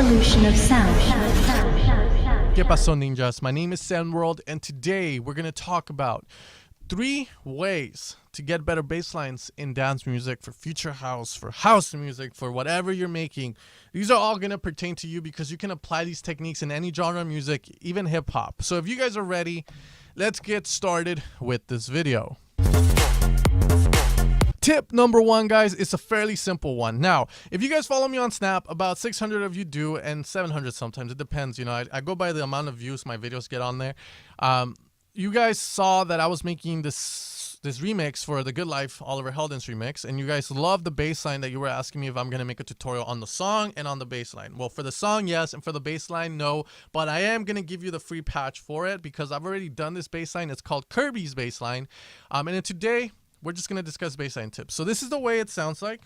evolution of sound. ¿Qué pasó, ninjas? My name is World, and today we're going to talk about 3 ways to get better bass lines in dance music, for future house, for house music, for whatever you're making. These are all going to pertain to you because you can apply these techniques in any genre of music, even hip hop. So if you guys are ready, let's get started with this video. Tip number 1, guys, is a fairly simple one. Now, if you guys follow me on Snap, about 600 of you do, and 700 sometimes. It depends. You know, I go by the amount of views my videos get on there. You guys saw that I was making this remix for the Good Life Oliver Heldens remix, and you guys love the bass line that you were asking me if I'm going to make a tutorial on the song and on the bass line. Well, for the song, yes, and for the bass line, no, but I am going to give you the free patch for it because I've already done this bass line. It's called Kirby's bass line. And then today, we're just going to discuss bassline tips. So this is the way it sounds like.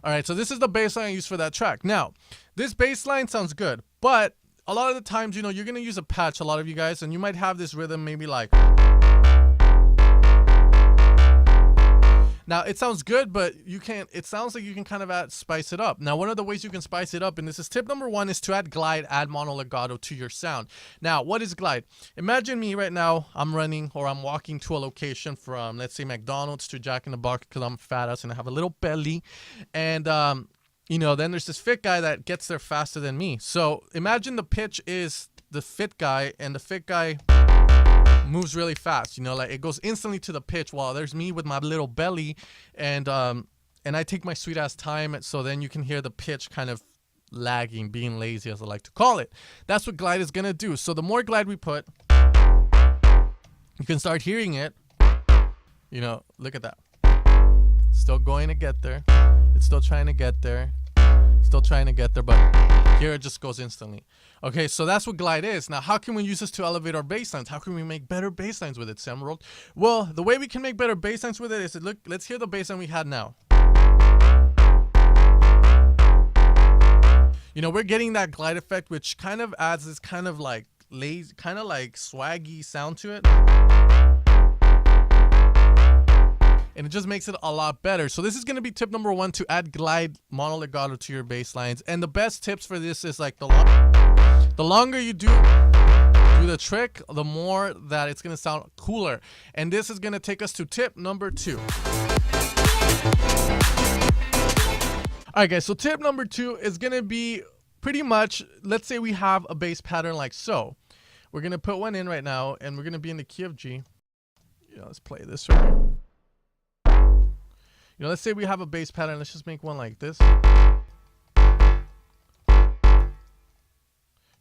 All right, so this is the bassline I used for that track. Now, this bassline sounds good, but a lot of the times, you know, you're going to use a patch, a lot of you guys, and you might have this rhythm maybe like... Now, it sounds good, but it sounds like you can kind of spice it up. Now, one of the ways you can spice it up, and this is tip number 1, is to add glide, add mono legato to your sound. Now, what is glide? Imagine me right now, I'm running or I'm walking to a location from, let's say, McDonald's to Jack in the Box because I'm fat ass and I have a little belly. And, you know, then there's this fit guy that gets there faster than me. So imagine the pitch is the fit guy, and the fit guy moves really fast, you know, like it goes instantly to the pitch while there's me with my little belly, and I take my sweet ass time, so then you can hear the pitch kind of lagging, being lazy, as I like to call it. That's what glide is gonna do. So the more glide we put, you can start hearing it. You know, look at that. Still going to get there. It's still trying to get there. Still trying to get there, but here it just goes instantly. Okay, so that's what glide is. Now, how can we use this to elevate our bass lines? How can we make better bass lines with it, World? Well, the way we can make better bass lines with it is, look, let's hear the bass line we had now. You know, we're getting that glide effect, which kind of adds this kind of like lazy, kind of like swaggy sound to it. And it just makes it a lot better. So this is going to be tip number 1, to add glide mono legato to your bass lines. And the best tips for this is like the longer you do the trick, the more that it's going to sound cooler. And this is going to take us to tip number 2. All right, guys, so tip number 2 is going to be pretty much, let's say we have a bass pattern like so. We're going to put one in right now, and we're going to be in the key of G. Yeah, let's play this right here. You know, let's say we have a bass pattern. Let's just make one like this. You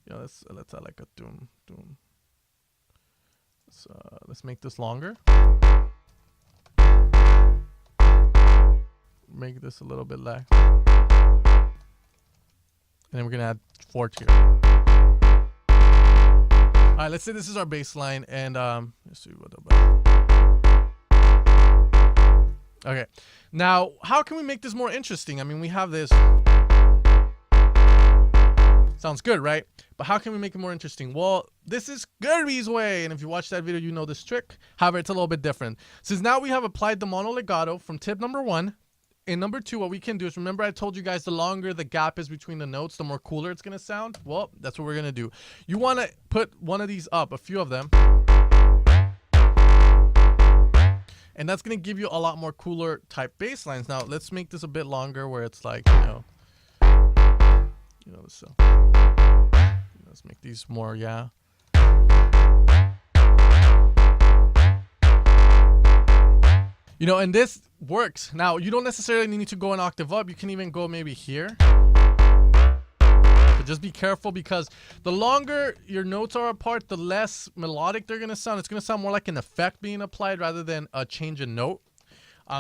know, let's add like a doom. Let's make this longer. Make this a little bit less. And then we're gonna add 4 here. All right, let's say this is our bass line, and let's see what about. Okay, now how can we make this more interesting? I mean, we have this. Sounds good, right? But how can we make it more interesting? Well, this is Kirby's way, and if you watch that video, you know this trick. However, it's a little bit different. Since now we have applied the mono legato from tip number 1, in number 2, what we can do is, remember I told you guys the longer the gap is between the notes, the more cooler it's gonna sound. Well, that's what we're gonna do. You wanna put one of these up, a few of them. And that's going to give you a lot more cooler type bass lines. Now, let's make this a bit longer where it's like, so let's make these more, yeah. You know, and this works. Now, you don't necessarily need to go an octave up. You can even go maybe here. But just be careful, because the longer your notes are apart, the less melodic they're going to sound. It's going to sound more like an effect being applied rather than a change in note.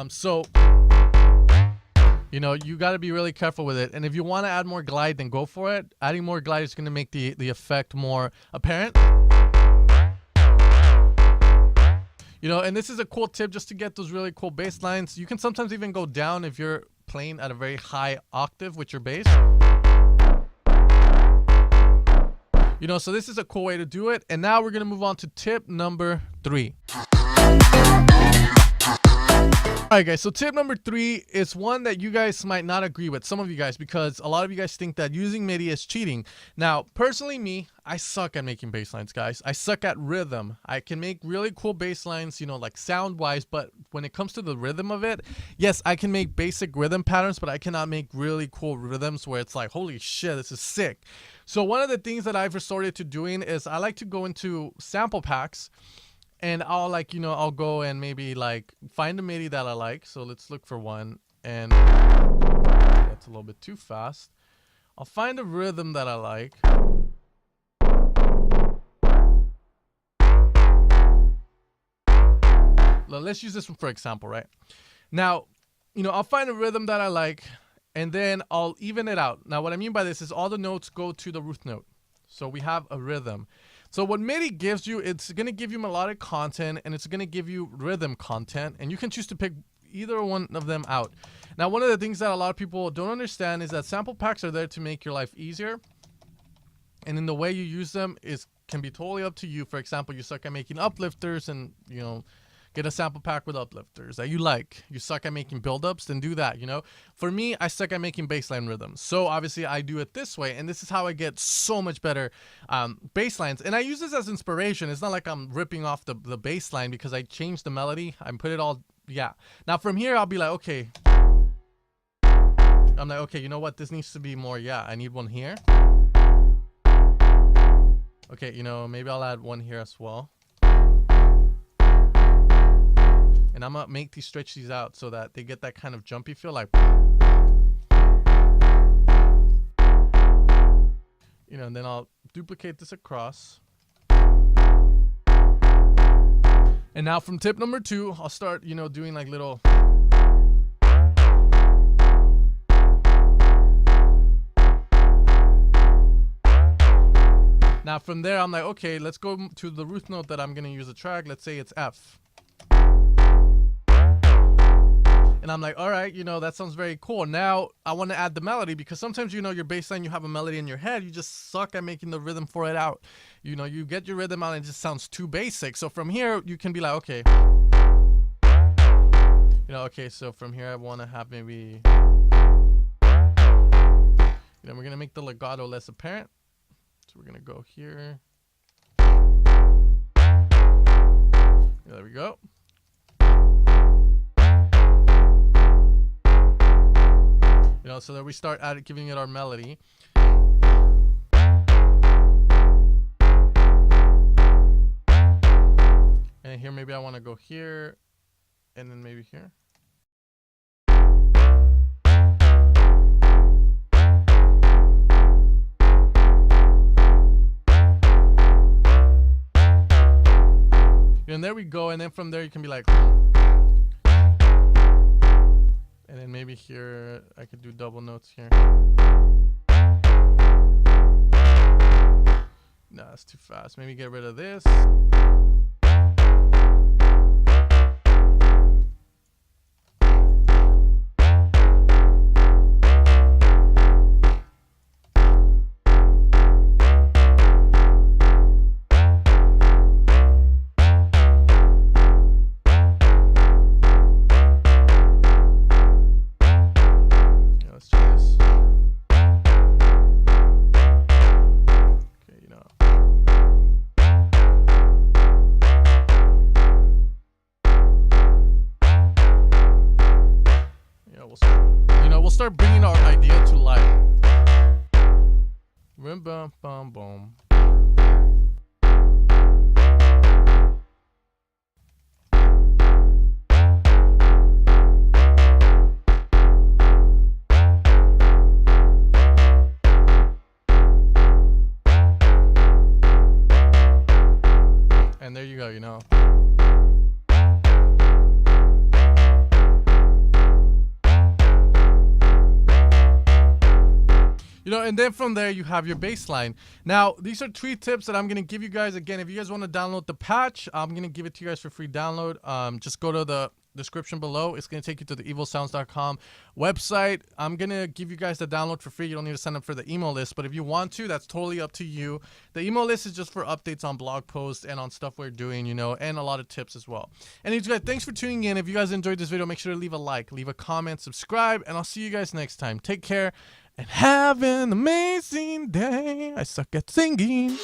So, you know, you got to be really careful with it. And if you want to add more glide, then go for it. Adding more glide is going to make the effect more apparent. You know, and this is a cool tip just to get those really cool bass lines. You can sometimes even go down if you're playing at a very high octave with your bass. You know, so this is a cool way to do it. And now we're going to move on to tip number 3. Alright guys, so tip number 3 is one that you guys might not agree with, some of you guys, because a lot of you guys think that using MIDI is cheating. Now, personally me, I suck at making bass lines, guys. I suck at rhythm. I can make really cool bass lines, you know, like sound-wise, but when it comes to the rhythm of it, yes, I can make basic rhythm patterns, but I cannot make really cool rhythms where it's like, holy shit, this is sick. So one of the things that I've resorted to doing is I like to go into sample packs, and I'll like, you know, I'll go and maybe like find a MIDI that I like. So let's look for one, and that's a little bit too fast. I'll find a rhythm that I like. Let's use this one for example, right? Now, you know, I'll find a rhythm that I like, and then I'll even it out. Now, what I mean by this is all the notes go to the root note. So we have a rhythm. So what MIDI gives you, it's going to give you melodic content, and it's going to give you rhythm content, and you can choose to pick either one of them out. Now, one of the things that a lot of people don't understand is that sample packs are there to make your life easier, and in the way you use them can be totally up to you. For example, you suck at making uplifters, and you know, get a sample pack with uplifters that you like. You suck at making buildups, then do that, you know. For me, I suck at making bassline rhythms. So obviously I do it this way, and this is how I get so much better bass lines. And I use this as inspiration. It's not like I'm ripping off the bass line because I changed the melody. I put it all, yeah. Now from here, I'll be like, okay. I'm like, okay, you know what? This needs to be more, yeah, I need one here. Okay, you know, maybe I'll add one here as well. And I'm gonna stretch these out so that they get that kind of jumpy feel, like, you know, and then I'll duplicate this across. And now from tip number 2, I'll start, you know, doing like little. Now from there, I'm like, okay, let's go to the root note that I'm gonna use a track. Let's say it's F. And I'm like, all right, you know, that sounds very cool. Now I want to add the melody, because sometimes, you know, your bass line, you have a melody in your head, you just suck at making the rhythm for it out. You know, you get your rhythm out and it just sounds too basic. So from here, you can be like, okay, you know, okay, so from here I want to have maybe, you know, we're going to make the legato less apparent. So we're going to go here. There we go. You know, so that we start giving it our melody. And here, maybe I want to go here, and then maybe here. And there we go. And then from there, you can be like. And then maybe here, I could do double notes here. No, that's too fast. Maybe get rid of this. Start bringing our idea to life. Rim bum bum boom. And there you go, you know. You know, and then from there, you have your bass line. Now, these are 3 tips that I'm going to give you guys. Again, if you guys want to download the patch, I'm going to give it to you guys for free download. Just go to the description below. It's going to take you to the evilsounds.com website. I'm going to give you guys the download for free. You don't need to sign up for the email list, but if you want to, that's totally up to you. The email list is just for updates on blog posts and on stuff we're doing, and a lot of tips as well. Anyways, guys, thanks for tuning in. If you guys enjoyed this video, make sure to leave a like, leave a comment, subscribe, and I'll see you guys next time. Take care and have an amazing day. I suck at singing.